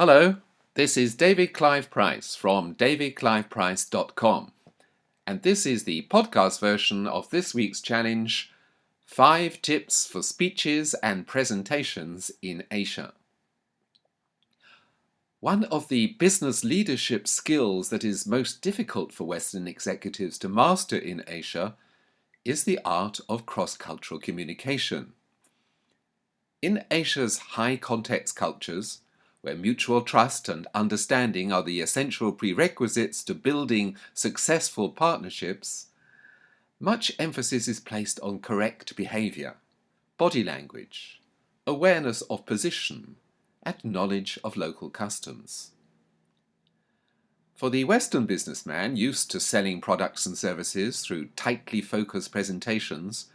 Hello, this is David Clive Price from davidcliveprice.com, and this is the podcast version of this week's challenge, 5 Tips for Speeches and Presentations in Asia. One of the business leadership skills that is most difficult for Western executives to master in Asia is the art of cross-cultural communication. In Asia's high-context cultures, where mutual trust and understanding are the essential prerequisites to building successful partnerships, much emphasis is placed on correct behavior, body language, awareness of position, and knowledge of local customs. For the Western businessman used to selling products and services through tightly focused presentations,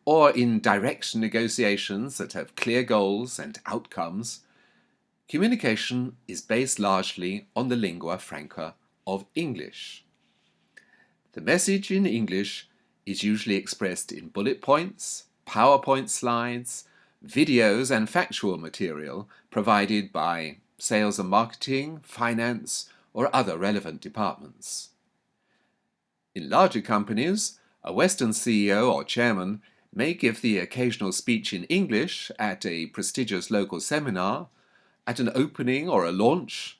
or in direct negotiations that have clear goals and outcomes, communication is based largely on the lingua franca of English. The message in English is usually expressed in bullet points, PowerPoint slides, videos and factual material provided by sales and marketing, finance, or other relevant departments. In larger companies, a Western CEO or chairman may give the occasional speech in English at a prestigious local seminar, at an opening or a launch,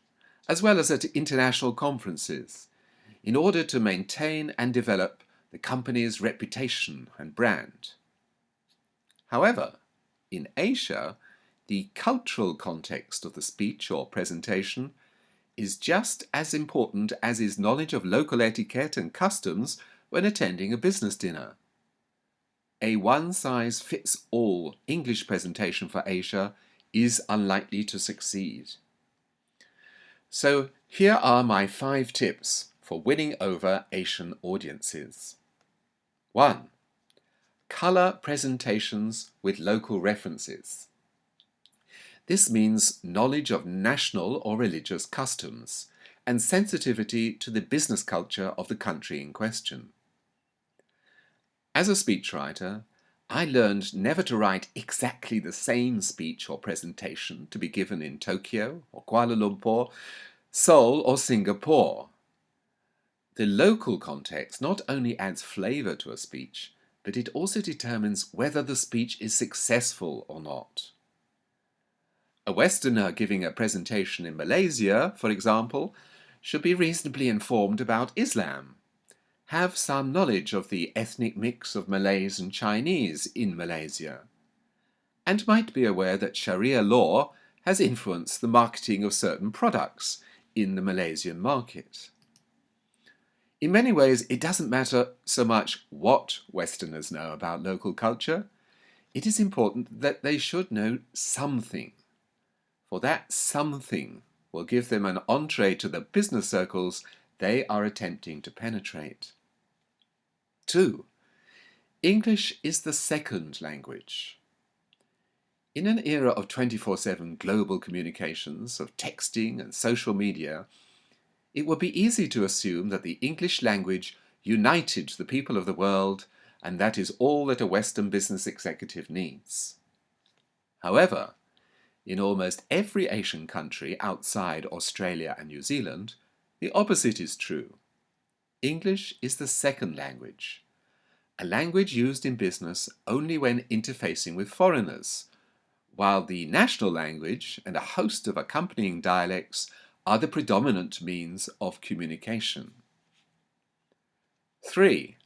as well as at international conferences, in order to maintain and develop the company's reputation and brand. However, in Asia, the cultural context of the speech or presentation is just as important as is knowledge of local etiquette and customs when attending a business dinner. A one-size-fits-all English presentation for Asia is unlikely to succeed. So here are my 5 tips for winning over Asian audiences. 1. Color presentations with local references. This means knowledge of national or religious customs and sensitivity to the business culture of the country in question. As a speechwriter, I learned never to write exactly the same speech or presentation to be given in Tokyo or Kuala Lumpur, Seoul or Singapore. The local context not only adds flavor to a speech, but it also determines whether the speech is successful or not. A Westerner giving a presentation in Malaysia, for example, should be reasonably informed about Islam, have some knowledge of the ethnic mix of Malays and Chinese in Malaysia, and might be aware that Sharia law has influenced the marketing of certain products in the Malaysian market. In many ways, it doesn't matter so much what Westerners know about local culture. It is important that they should know something, for that something will give them an entree to the business circles they are attempting to penetrate. 2. English is the second language. In an era of 24/7 global communications, of texting and social media, it would be easy to assume that the English language united the people of the world, and that is all that a Western business executive needs. However, in almost every Asian country outside Australia and New Zealand, the opposite is true. English is the second language, a language used in business only when interfacing with foreigners, while the national language and a host of accompanying dialects are the predominant means of communication. 3.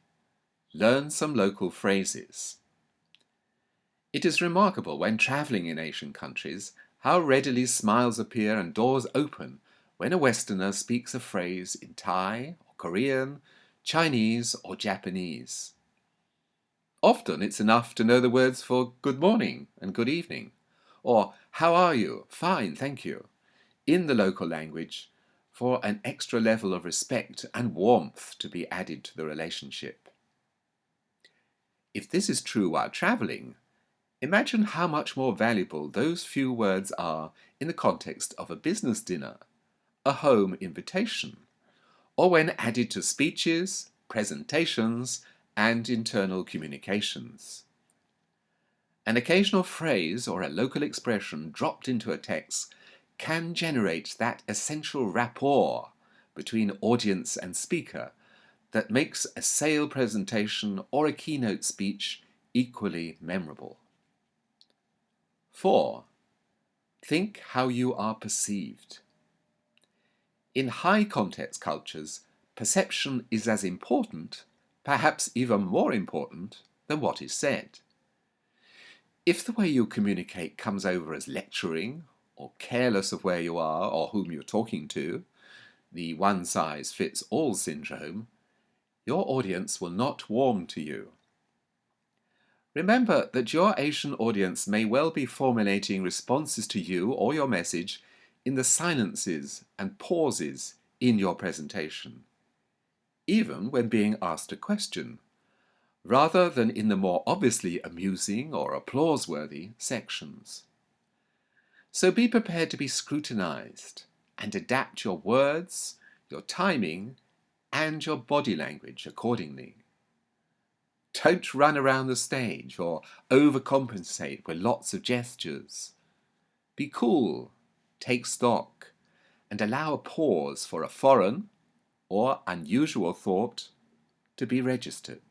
Learn some local phrases. It is remarkable when traveling in Asian countries how readily smiles appear and doors open when a Westerner speaks a phrase in Thai or Korean, Chinese or Japanese. Often it's enough to know the words for good morning and good evening, or how are you? Fine, thank you, in the local language for an extra level of respect and warmth to be added to the relationship. If this is true while traveling, imagine how much more valuable those few words are in the context of a business dinner, a home invitation, or when added to speeches, presentations, and internal communications. An occasional phrase or a local expression dropped into a text can generate that essential rapport between audience and speaker that makes a sale presentation or a keynote speech equally memorable. 4. Think how you are perceived. In high context cultures, perception is as important, perhaps even more important, than what is said. If the way you communicate comes over as lecturing, or careless of where you are or whom you're talking to, the one-size-fits-all syndrome, your audience will not warm to you. Remember that your Asian audience may well be formulating responses to you or your message in the silences and pauses in your presentation, even when being asked a question, rather than in the more obviously amusing or applause-worthy sections. So be prepared to be scrutinized and adapt your words, your timing, and your body language accordingly. Don't run around the stage or overcompensate with lots of gestures. Be cool, take stock, and allow a pause for a foreign or unusual thought to be registered.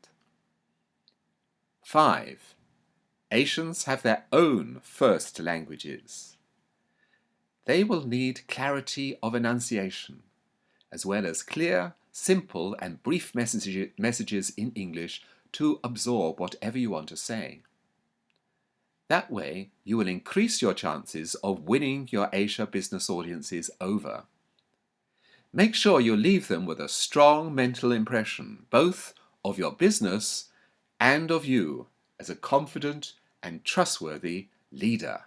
5. Asians have their own first languages. They will need clarity of enunciation, as well as clear, simple, and brief messages in English to absorb whatever you want to say. That way, you will increase your chances of winning your Asia business audiences over. Make sure you leave them with a strong mental impression, both of your business and of you as a confident and trustworthy leader.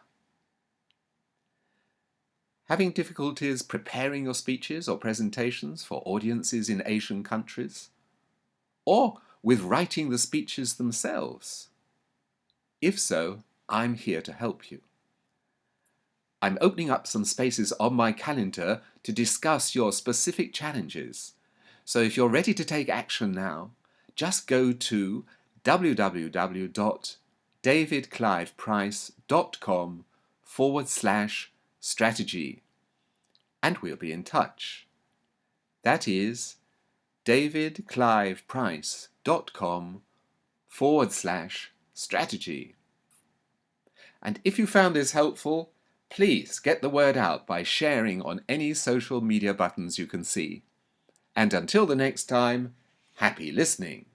Having difficulties preparing your speeches or presentations for audiences in Asian countries? Or with writing the speeches themselves? If so, I'm here to help you. I'm opening up some spaces on my calendar to discuss your specific challenges. So if you're ready to take action now, just go to www.davidcliveprice.com/strategy and we'll be in touch. That is davidcliveprice.com/strategy. And if you found this helpful, please get the word out by sharing on any social media buttons you can see. And until the next time, happy listening.